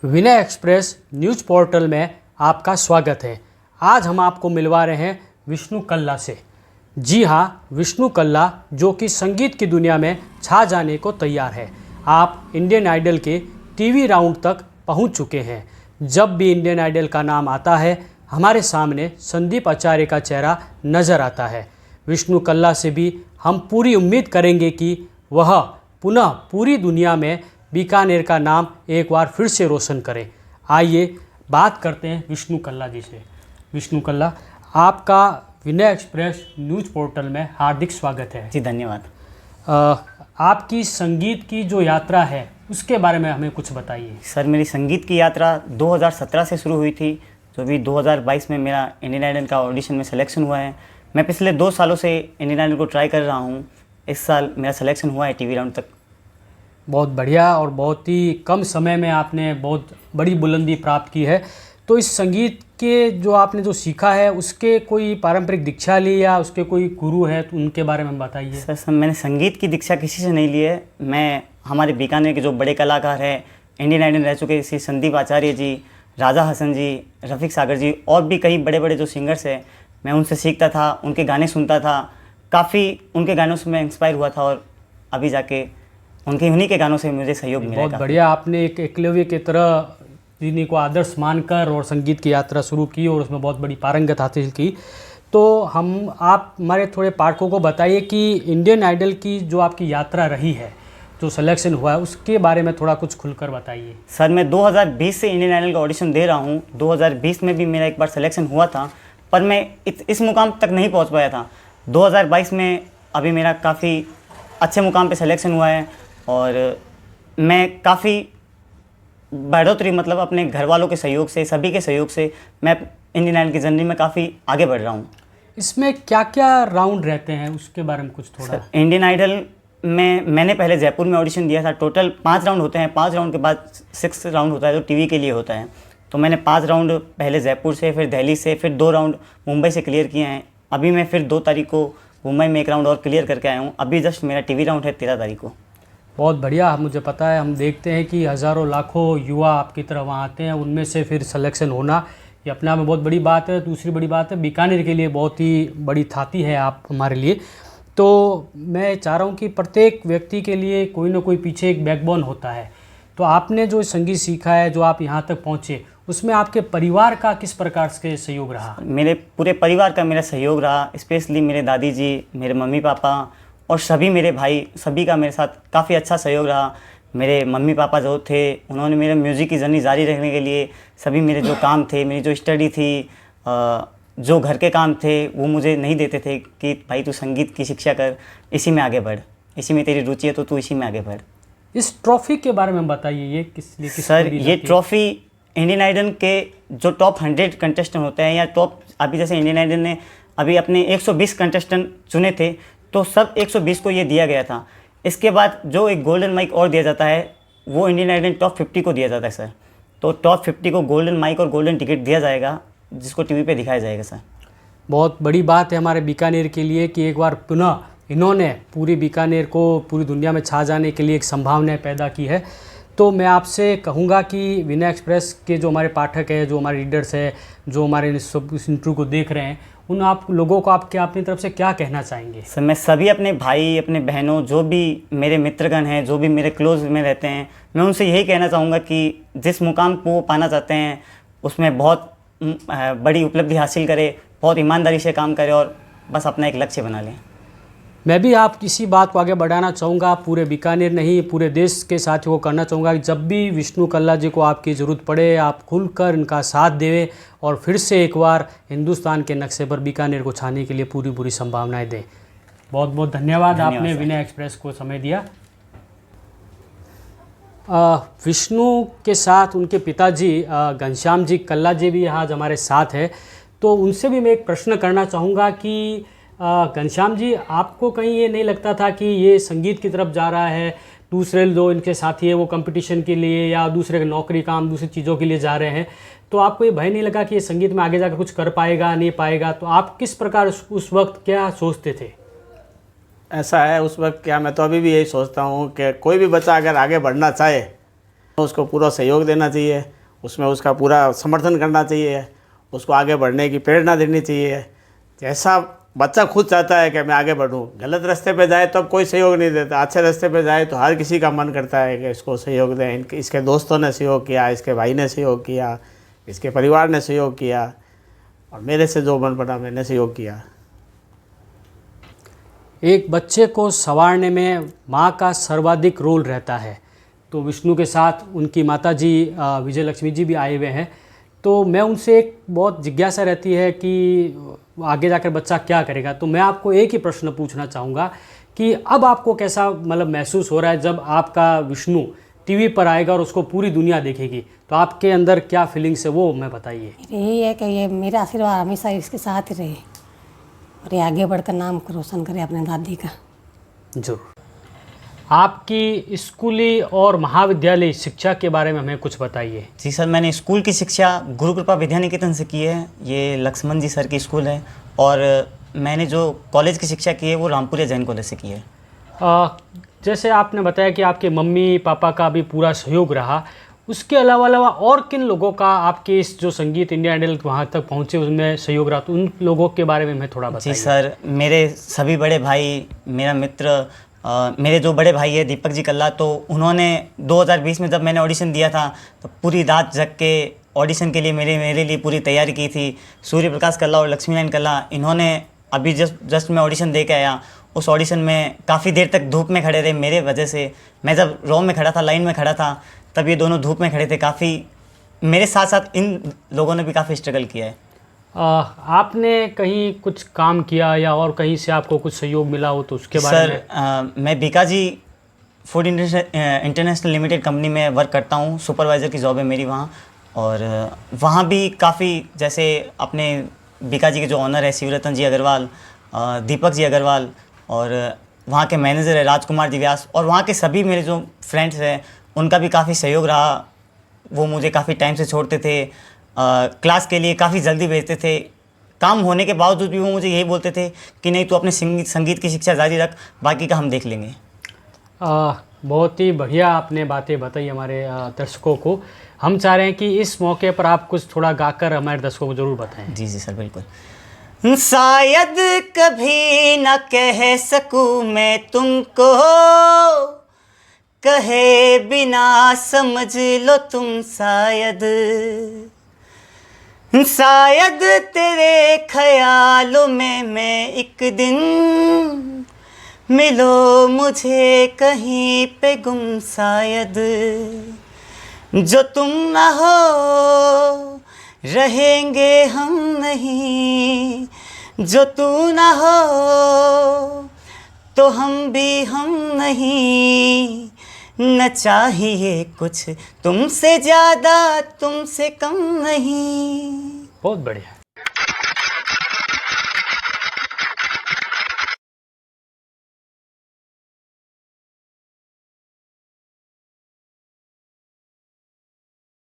विनय express news portal में आपका स्वागत है। आज हम आपको मिलवा रहे हैं विष्णु कल्ला से। जी हाँ, विष्णु कल्ला जो कि संगीत की दुनिया में छा जाने को तैयार है। आप इंडियन आइडल के टीवी राउंड तक पहुंच चुके हैं। जब भी इंडियन आइडल का नाम आता है, हमारे सामने संदीप आचार्य का चेहरा नज़र आता है। विष्णु कल्ला से भी हम पूरी उम्मीद करेंगे कि वह पुनः पूरी दुनिया में बीकानेर का नाम एक बार फिर से रोशन करें। आइए बात करते हैं विष्णु कल्ला जी से। विष्णु कल्ला, आपका विनय एक्सप्रेस न्यूज़ पोर्टल में हार्दिक स्वागत है। जी धन्यवाद। आपकी संगीत की जो यात्रा है उसके बारे में हमें कुछ बताइए। सर, मेरी संगीत की यात्रा 2017 से शुरू हुई थी, जो भी 2022 में मेरा इंडियन आइडल का ऑडिशन में सिलेक्शन हुआ है। मैं पिछले 2 सालों से इंडियन आइडल को ट्राई कर रहा हूँ। इस साल मेरा सिलेक्शन हुआ है टीवी राउंड तक। बहुत बढ़िया, और बहुत ही कम समय में आपने बहुत बड़ी बुलंदी प्राप्त की है। तो इस संगीत के जो आपने जो सीखा है उसके कोई पारंपरिक दीक्षा ली या उसके कोई गुरु है तो उनके बारे में बताइए। सर, मैंने संगीत की दीक्षा किसी से नहीं ली है। मैं हमारे बीकानेर के जो बड़े कलाकार हैं, इंडियन आइडल रह चुके श्री संदीप आचार्य जी, राजा हसन जी, रफ़ीक सागर जी और भी कई बड़े बड़े जो सिंगर्स हैं, मैं उनसे सीखता था, उनके गाने सुनता था। काफ़ी उनके गानों से मैं इंस्पायर हुआ था और अभी जाके उन्हीं के गानों से मुझे सहयोग मिला। बहुत बढ़िया, आपने एक एकलव्य की तरह जिन्हीं को आदर्श मानकर और संगीत की यात्रा शुरू की और उसमें बहुत बड़ी पारंगत हासिल की। तो आप हमारे थोड़े पाठकों को बताइए कि इंडियन आइडल की जो आपकी यात्रा रही है, जो सिलेक्शन हुआ है, उसके बारे में थोड़ा कुछ खुलकर बताइए। सर, मैं 2020 से इंडियन आइडल का ऑडिशन दे रहा हूँ। 2020 में भी मेरा एक बार सिलेक्शन हुआ था, पर मैं इस मुकाम तक नहीं पहुँच पाया था। 2022 में अभी मेरा काफ़ी अच्छे मुकाम पे सिलेक्शन हुआ है और मैं काफ़ी बढ़ोतरी, मतलब अपने घर वालों के सहयोग से, सभी के सहयोग से मैं इंडियन आइडल की जर्नी में काफ़ी आगे बढ़ रहा हूँ। इसमें क्या क्या राउंड रहते हैं उसके बारे में कुछ थोड़ा। इंडियन आइडल में मैंने पहले जयपुर में ऑडिशन दिया था। टोटल 5 राउंड होते हैं। 5 राउंड के बाद 6 राउंड होता है जो टीवी के लिए होता है। तो मैंने 5 राउंड पहले जयपुर से, फिर दिल्ली से, फिर 2 राउंड मुंबई से क्लियर किए हैं। अभी मैं फिर 2 तारीख को मुंबई में 1 राउंड और क्लियर करके आया हूँ। अभी जस्ट मेरा टीवी राउंड है 13 तारीख को। बहुत बढ़िया, मुझे पता है, हम देखते हैं कि हज़ारों लाखों युवा आपकी तरफ वहाँ आते हैं, उनमें से फिर सिलेक्शन होना ये अपने आप में बहुत बड़ी बात है। दूसरी बड़ी बात है, बीकानेर के लिए बहुत ही बड़ी थाती है आप हमारे लिए। तो मैं चाह रहा हूँ कि प्रत्येक व्यक्ति के लिए कोई ना कोई पीछे एक बैकबोन होता है। तो आपने जो संगीत सीखा है, जो आप यहाँ तक पहुँचे, उसमें आपके परिवार का किस प्रकार से सहयोग रहा? मेरे पूरे परिवार का मेरा सहयोग रहा। स्पेशली मेरे दादी जी, मेरे मम्मी पापा और सभी मेरे भाई, सभी का मेरे साथ काफ़ी अच्छा सहयोग रहा। मेरे मम्मी पापा जो थे, उन्होंने मेरे म्यूज़िक की जर्नी जारी रखने के लिए सभी मेरे जो काम थे, मेरी जो स्टडी थी, जो घर के काम थे, वो मुझे नहीं देते थे कि भाई तू संगीत की शिक्षा कर, इसी में आगे बढ़, इसी में तेरी रुचि है तो तू इसी में आगे बढ़। इस ट्रॉफ़ी के बारे में बताइए, ये किस लिए? सर, ये ट्रॉफ़ी इंडियन आइडल के जो टॉप 100 कंटेस्टेंट होते हैं या टॉप, अभी जैसे इंडियन आइडल ने अभी अपने 120 कंटेस्टेंट चुने थे, तो सब 120 को ये दिया गया था। इसके बाद जो एक गोल्डन माइक और दिया जाता है, वो इंडियन आइडल टॉप 50 को दिया जाता है सर। तो टॉप 50 को गोल्डन माइक और गोल्डन टिकट दिया जाएगा, जिसको टीवी पे दिखाया जाएगा सर। बहुत बड़ी बात है हमारे बीकानेर के लिए कि एक बार पुनः इन्होंने पूरी बीकानेर को पूरी दुनिया में छा जाने के लिए एक संभावना पैदा की है। तो मैं आपसे कहूँगा कि विनय एक्सप्रेस के जो हमारे पाठक हैं, जो हमारे रीडर्स हैं, जो हमारे इस इंटरव्यू को देख रहे हैं, उन आप लोगों को आप अपनी तरफ से क्या कहना चाहेंगे? सर, मैं सभी अपने भाई, अपने बहनों, जो भी मेरे मित्रगण हैं, जो भी मेरे क्लोज में रहते हैं, मैं उनसे यही कहना चाहूँगा कि जिस मुकाम को वो पाना चाहते हैं उसमें बहुत बड़ी उपलब्धि हासिल करें, बहुत ईमानदारी से काम करें और बस अपना एक लक्ष्य बना लें। मैं भी आप किसी बात को आगे बढ़ाना चाहूँगा, पूरे बीकानेर नहीं पूरे देश के साथियों को करना चाहूँगा कि जब भी विष्णु कल्ला जी को आपकी ज़रूरत पड़े, आप खुलकर इनका साथ देवें और फिर से एक बार हिंदुस्तान के नक्शे पर बीकानेर को छाने के लिए पूरी पूरी संभावनाएं दें। बहुत बहुत धन्यवाद आपने विनय एक्सप्रेस को समय दिया। विष्णु के साथ उनके पिताजी घनश्याम जी कल्ला जी भी आज हमारे साथ हैं। तो उनसे भी मैं एक प्रश्न करना चाहूँगा कि घनश्याम जी, आपको कहीं ये नहीं लगता था कि ये संगीत की तरफ जा रहा है, दूसरे जो इनके साथी है वो कंपटीशन के लिए या दूसरे नौकरी काम दूसरी चीज़ों के लिए जा रहे हैं, तो आपको ये भय नहीं लगा कि ये संगीत में आगे जाकर कुछ कर पाएगा नहीं पाएगा? तो आप किस प्रकार उस वक्त क्या सोचते थे? ऐसा है, उस वक्त क्या, मैं तो अभी भी यही सोचता हूँ कि कोई भी बच्चा अगर आगे बढ़ना चाहे उसको पूरा सहयोग देना चाहिए, उसमें उसका पूरा समर्थन करना चाहिए, उसको आगे बढ़ने की प्रेरणा देनी चाहिए। जैसा बच्चा खुद चाहता है कि मैं आगे बढ़ूं, गलत रास्ते पे जाए तो अब कोई सहयोग नहीं देता, अच्छे रास्ते पे जाए तो हर किसी का मन करता है कि इसको सहयोग दें। इसके दोस्तों ने सहयोग किया, इसके भाई ने सहयोग किया, इसके परिवार ने सहयोग किया, और मेरे से जो मन पड़ा मैंने सहयोग किया। एक बच्चे को संवारने में माँ का सर्वाधिक रोल रहता है। तो विष्णु के साथ उनकी माता जी विजय लक्ष्मी जी भी आए हुए हैं। तो मैं उनसे एक बहुत जिज्ञासा रहती है कि आगे जाकर बच्चा क्या करेगा। तो मैं आपको एक ही प्रश्न पूछना चाहूँगा कि अब आपको कैसा मतलब महसूस हो रहा है जब आपका विष्णु टीवी पर आएगा और उसको पूरी दुनिया देखेगी, तो आपके अंदर क्या फीलिंग्स है वो मैं बताइए। यही है कि ये मेरा आशीर्वाद हमेशा इसके साथ ही रहे और ये आगे बढ़कर नाम रोशन करे अपने दादी का। जरूर। आपकी स्कूली और महाविद्यालय शिक्षा के बारे में हमें कुछ बताइए। जी सर, मैंने स्कूल की शिक्षा गुरु कृपा विद्या निकेतन से की है। ये लक्ष्मण जी सर की स्कूल है। और मैंने जो कॉलेज की शिक्षा की है वो रामपुरिया जैन कॉलेज से की है। जैसे आपने बताया कि आपके मम्मी पापा का भी पूरा सहयोग रहा, उसके अलावा और किन लोगों का आपके इस जो संगीत इंडिया आइडल वहाँ तक पहुँचे उसमें सहयोग रहा, तो उन लोगों के बारे में हमें थोड़ा बताइए। जी सर, मेरे सभी बड़े भाई, मेरा मित्र, मेरे जो बड़े भाई है दीपक जी कल्ला, तो उन्होंने 2020 में जब मैंने ऑडिशन दिया था तो पूरी रात जग के ऑडिशन के लिए मेरे लिए पूरी तैयारी की थी। सूर्य प्रकाश कल्ला और लक्ष्मी नारायण कल्ला, इन्होंने अभी जस्ट मैं ऑडिशन दे के आया, उस ऑडिशन में काफ़ी देर तक धूप में खड़े रहे मेरे वजह से। मैं जब रो में खड़ा था, लाइन में खड़ा था, तब ये दोनों धूप में खड़े थे। काफ़ी मेरे साथ साथ इन लोगों ने भी काफ़ी स्ट्रगल किया है। आपने कहीं कुछ काम किया या और कहीं से आपको कुछ सहयोग मिला हो तो उसके बारे में। सर, मैं Bikaji food international limited company में वर्क करता हूँ, सुपरवाइज़र की जॉब है मेरी वहाँ। और वहाँ भी काफ़ी, जैसे अपने बीकाजी के जो ऑनर है शिवरतन जी अग्रवाल, दीपक जी अग्रवाल, और वहाँ के मैनेजर है राजकुमार जी व्यास, और वहाँ के सभी मेरे जो फ्रेंड्स हैं उनका भी काफ़ी सहयोग रहा। वो मुझे काफ़ी टाइम से छोड़ते थे, क्लास के लिए काफ़ी जल्दी भेजते थे। काम होने के बावजूद भी वो मुझे यही बोलते थे कि नहीं, तू अपने संगीत की शिक्षा जारी रख, बाकी का हम देख लेंगे। बहुत ही बढ़िया आपने बातें बताई हमारे दर्शकों को। हम चाह रहे हैं कि इस मौके पर आप कुछ थोड़ा गाकर हमारे दर्शकों को ज़रूर बताएं। जी जी सर, बिल्कुल। शायद कभी न कह सकूं मैं तुमको, कहे बिना समझ लो तुम शायद तेरे ख्यालों में मैं एक दिन मिलो मुझे कहीं पे गुम। शायद जो तुम ना हो रहेंगे हम नहीं, जो तू ना हो तो हम भी हम नहीं। न चाहिए कुछ तुमसे ज़्यादा तुमसे कम नहीं। बहुत बढ़िया।